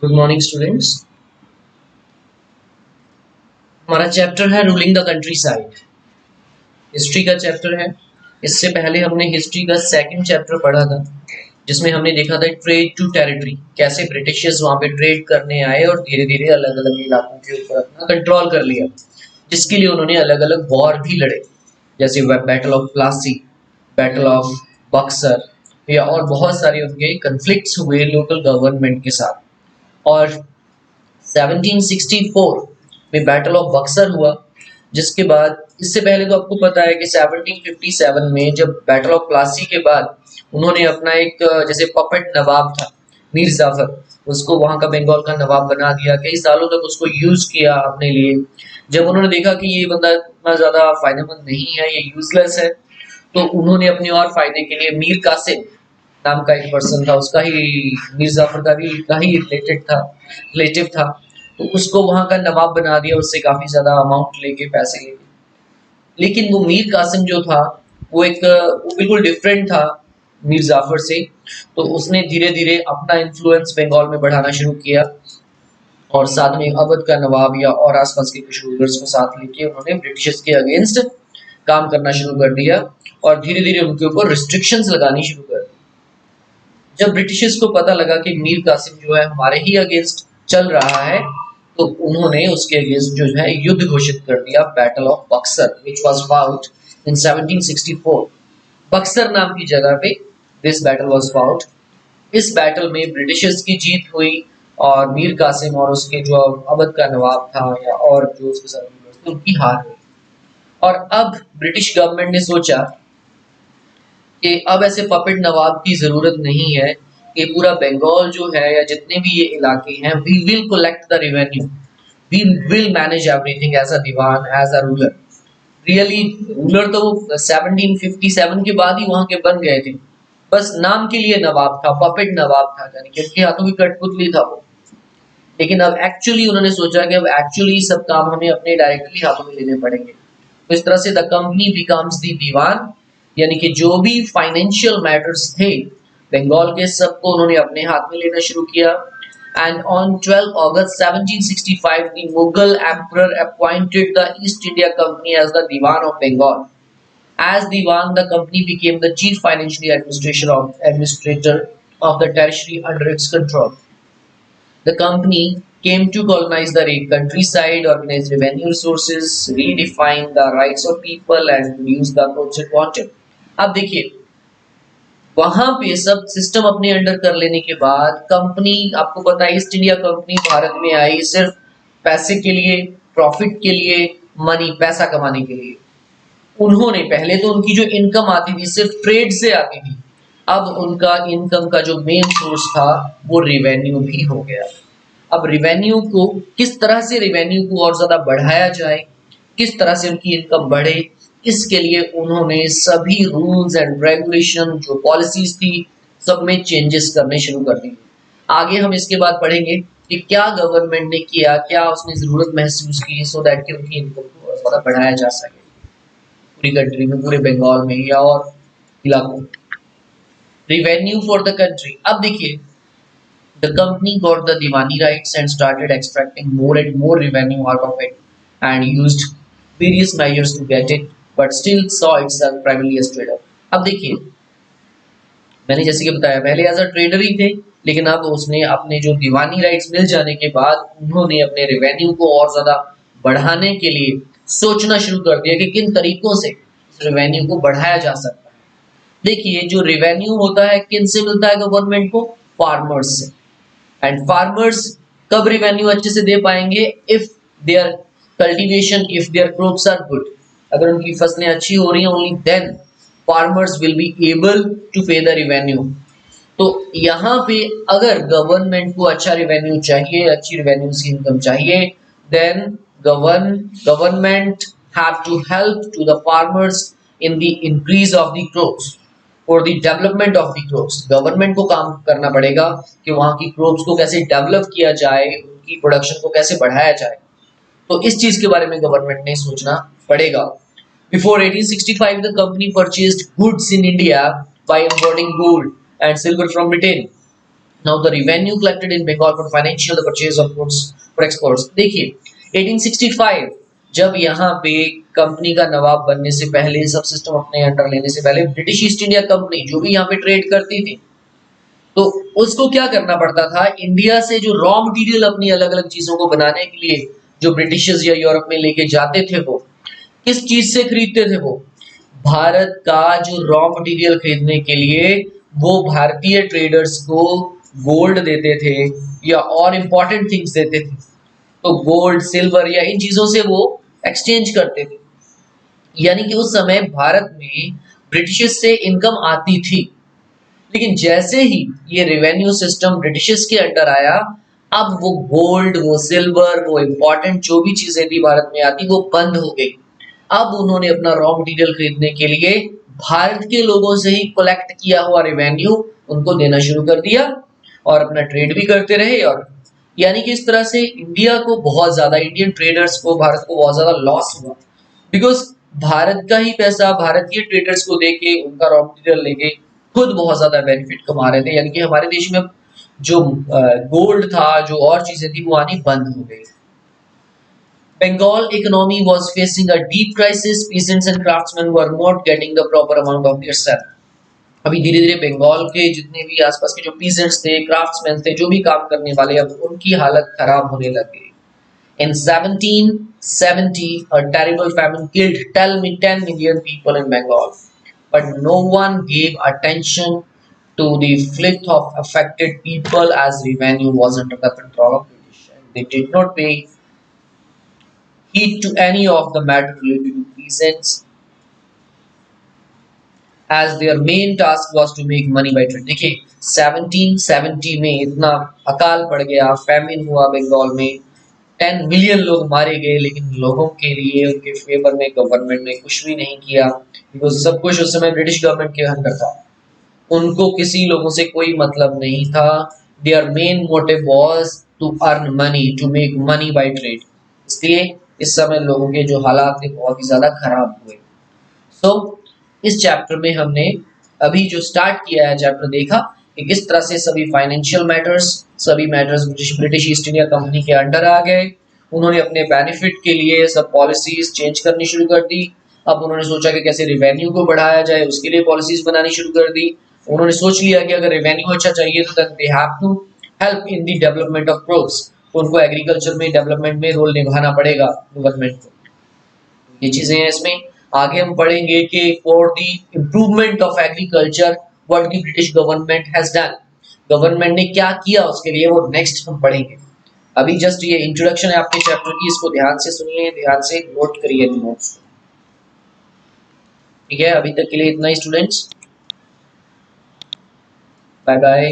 Good morning students. हमारा chapter है ruling the country side. History का चैप्टर है। इससे पहले हमने हिस्ट्री का सेकंड चैप्टर पढ़ा था, जिसमें हमने देखा था ट्रेड टू टेरिटरी, कैसे ब्रिटिशर्स वहां पे ट्रेड करने आए और धीरे धीरे अलग अलग इलाकों के ऊपर अपना कंट्रोल कर लिया, जिसके लिए उन्होंने अलग अलग वॉर भी लड़े, जैसे battle of Plassey, battle of Buxar, या और बहुत सारे उनके कन्फ्लिक्ट्स हुए लोकल गवर्नमेंट के साथ। और 1764 में बैटल ऑफ बक्सर हुआ, जिसके बाद इससे पहले तो आपको पता है कि 1757 में जब बैटल ऑफ प्लासी के बाद उन्होंने अपना एक जैसे पपेट नवाब था मीर जाफर, उसको वहां का बंगाल का नवाब बना दिया। कई सालों तक उसको यूज किया अपने लिए। जब उन्होंने देखा कि ये बंदा इतना ज्यादा फायदेमंद नहीं है, ये यूजलेस है, तो उन्होंने अपने और फायदे के लिए मीर कासिम नाम का एक पर्सन था, उसका ही मीर जाफर का ही रिलेटिव था, तो उसको वहां का नवाब बना दिया, उससे काफी ज्यादा अमाउंट लेके, पैसे लेके। लेकिन वो मीर कासिम जो था, वो बिल्कुल डिफरेंट था मीर जाफर से। तो उसने धीरे धीरे अपना इन्फ्लुएंस बंगाल में बढ़ाना शुरू किया, और साथ में अवध का नवाब या और आसपास के कुछ रूलर्स को साथ लेके उन्होंने ब्रिटिशर्स के अगेंस्ट काम करना शुरू कर दिया, और धीरे धीरे उनके ऊपर रिस्ट्रिक्शंस लगानी शुरू कर दी। जब ब्रिटिशर्स को पता लगा कि मीर कासिम जो है हमारे ही अगेंस्ट चल रहा है, तो उन्होंने उसके अगेंस्ट जो है युद्ध घोषित कर दिया, battle of Buxar, which was fought in 1764। Buxar नाम की जगह पे दिस बैटल वाज फाउट। इस बैटल में ब्रिटिशर्स की जीत हुई, और मीर कासिम और उसके जो अवध का नवाब था या और जो उसके साथ थे, उनकी हार हुई। और अब ब्रिटिश गवर्नमेंट ने सोचा कि अब ऐसे पपेट नवाब की जरूरत नहीं है, ये पूरा बंगाल जो है या जितने भी ये इलाके हैं, we will collect the revenue, we will manage everything as a दीवान, as a ruler. Really ruler तो वो 1757 के बाद ही वहां के बन गए थे, बस नाम के लिए नवाब था, पपेट नवाब था, यानी कि उसके हाथों की कठपुतली था वो। लेकिन अब एक्चुअली उन्होंने सोचा कि अब एक्चुअली सब काम हमें अपने डायरेक्टली हाथों में लेने पड़ेंगे। तो इस तरह से द कंपनी बिकम्स द दीवान, यानी कि जो भी फाइनेंशियल मैटर्स थे बंगाल के, सबको उन्होंने अपने हाथ में लेना शुरू किया। And on 12 August 1765 the Mughal emperor appointed the East India Company as the Diwan of Bengal. As Diwan, the company became the chief financial administrator of the territory under its control. The company came to colonize the countryside, organize revenue sources, redefine the rights of people, and produce the goods it wanted. अब देखिए, वहां पे सब system अपने under कर लेने के बाद कंपनी, आपको पता है ईस्ट इंडिया कंपनी भारत में आई सिर्फ पैसे के लिए, प्रॉफिट के लिए, मनी, पैसा कमाने के लिए। उन्होंने पहले तो उनकी जो इनकम आती थी सिर्फ ट्रेड से आती थी, अब उनका इनकम का जो मेन सोर्स था वो रेवेन्यू भी हो गया। अब रेवेन्यू को किस तरह से, रेवेन्यू को और ज्यादा बढ़ाया जाए, किस तरह से उनकी इनकम बढ़े, इसके लिए उन्होंने सभी रूल्स एंड रेगुलेशन, जो पॉलिसीज थी, सब में चेंजेस करने शुरू कर दिए। आगे हम इसके बाद पढ़ेंगे कि क्या गवर्नमेंट ने किया, क्या उसने जरूरत महसूस की सो दैट कि उनकी इनकम को ज्यादा बढ़ाया जा सके पूरी कंट्री में, पूरे बंगाल में या और इलाकों में। Revenue for the country. अब देखिए, the company got the Diwani rights and started extracting more and more revenue out of it, and used various measures to get it, but still saw itself primarily as trader. अब देखिए, मैंने जैसे कि बताया पहले as a trader ही थे, लेकिन अब उसने अपने जो दीवानी राइट्स मिल जाने के बाद उन्होंने अपने रेवेन्यू को और ज्यादा बढ़ाने के लिए सोचना शुरू कर दिया कि किन तरीकों से इस रेवेन्यू को बढ़ाया जा सकता है। देखिए, जो रेवेन्यू होता है किन से मिलता है गवर्नमेंट को? फार्मर्स से। एंड फार्मर्स कब रेवेन्यू अच्छे से दे पाएंगे? If there cultivation, if there crops are good, अगर उनकी फसलें अच्छी हो रही हैं, only then farmers will be able to pay the revenue. तो यहाँ पे अगर गवर्नमेंट को अच्छा रेवेन्यू चाहिए, अच्छी रेवेन्यू की इनकम चाहिए, then government have to help to the farmers in the increase of the crops, for the development of the crops. Government को काम करना पड़ेगा कि वहां की क्रॉप्स को कैसे डेवलप किया जाए, उनकी प्रोडक्शन को कैसे बढ़ाया जाए। तो इस चीज के बारे में गवर्नमेंट ने सोचना पड़ेगा। Before 1865 the company purchased goods in India by importing gold and silver from Britain. Now the revenue collected in Bengal for financial the purchase of goods for exports. देखिए 1865 जब यहाँ पे कंपनी का नवाब बनने से पहले, सब सिस्टम अपने अंडर लेने से पहले, ब्रिटिश ईस्ट इंडिया कंपनी जो भी यहाँ पे ट्रेड करती थी, तो उसको क्या करना पड़ता था, इंडिया से जो रॉ मटेरियल अपनी अलग अलग चीजों को बनाने के लिए जो ब्रिटिशर्स या यूरोप में लेके जाते थे, वो किस चीज से खरीदते थे, वो भारत का जो रॉ मटेरियल खरीदने के लिए वो भारतीय ट्रेडर्स को गोल्ड देते थे या और इंपॉर्टेंट थिंग्स देते थे। तो गोल्ड सिल्वर या इन चीजों से वो एक्सचेंज करते थे। यानी कि उस समय भारत में ब्रिटिशर्स से इनकम आती थी, लेकिन जैसे ही ये रेवेन्यू सिस्टम ब्रिटिशर्स के अंडर आया, अब वो गोल्ड, वो सिल्वर, वो इंपॉर्टेंट जो भी चीजें थी भारत में आती, वो बंद हो गई। अब उन्होंने अपना रॉ मटेरियल खरीदने के लिए भारत के लोगों से ही कलेक्ट किया हुआ रेवेन्यू उनको देना शुरू कर दिया और अपना ट्रेड भी करते रहे। और यानी कि इस तरह से इंडिया को बहुत ज्यादा, इंडियन ट्रेडर्स को, भारत को बहुत ज्यादा लॉस हुआ, बिकॉज भारत का ही पैसा भारतीय ट्रेडर्स को देके, उनका रॉ मटेरियल लेके खुद बहुत ज्यादा बेनिफिट कमा रहे थे। यानी कि हमारे देश में जो गोल्ड था, जो और चीजें थी, वो आनी बंद हो गई। Bengal economy was facing a deep crisis. Peasants and craftsmen were not getting the proper amount of their salary. अभी धीरे धीरे बंगाल के जितने भी आसपास के जो पीसेंट्स थे, क्राफ्ट्समैन थे, जो भी काम करने वाले, अब उनकी हालत खराब होने लग गई। In 1770, a terrible famine killed 10 million people in Bengal, but no one gave attention to the plight of affected people as revenue was under the control of British. They did not pay heed to any of the matter related to peasants, as their main task was to make money by trade। देखिए 1770 में इतना अकाल पड़ गया, famine हुआ बंगाल में, 10 million लोग मारे गए, लेकिन लोगों के लिए, उनके फेवर में गवर्नमेंट ने कुछ भी नहीं किया, बिकॉज सब कुछ उस समय ब्रिटिश गवर्नमेंट के अंदर था। उनको किसी लोगों से कोई मतलब नहीं था। There main motive was to earn money, to make money by trade. इसलिए इस समय लोगों के जो हालात थे बहुत ही ज्यादा खराब हुए। सो इस चैप्टर में हमने अभी जो स्टार्ट किया है चैप्टर, देखा कि किस तरह से सभी फाइनेंशियल मैटर्स, सभी matters British east India company के अंडर आ गए। उन्होंने अपने बेनिफिट के लिए सब पॉलिसीज चेंज करनी शुरू कर दी। अब उन्होंने सोचा कि कैसे रेवेन्यू को बढ़ाया जाए, उसके लिए पॉलिसीज बनानी शुरू कर दी। उन्होंने सोच लिया कि अगर रेवेन्यू अच्छा चाहिए तो then they have to help in the development of crops. उनको एग्रीकल्चर में डेवलपमेंट में रोल निभाना पड़ेगा गवर्नमेंट को। ये चीजें हैं इसमें। आगे हम पढ़ेंगे कि for the improvement of agriculture what the British government has done, government ने क्या किया उसके लिए, वो नेक्स्ट हम पढ़ेंगे। अभी जस्ट ये इंट्रोडक्शन है आपके चैप्टर की, इसको ध्यान से सुनिए, ध्यान से नोट करिए नोट्स। ठीक है, अभी तक के लिए इतना ही स्टूडेंट्स, बाय बाय।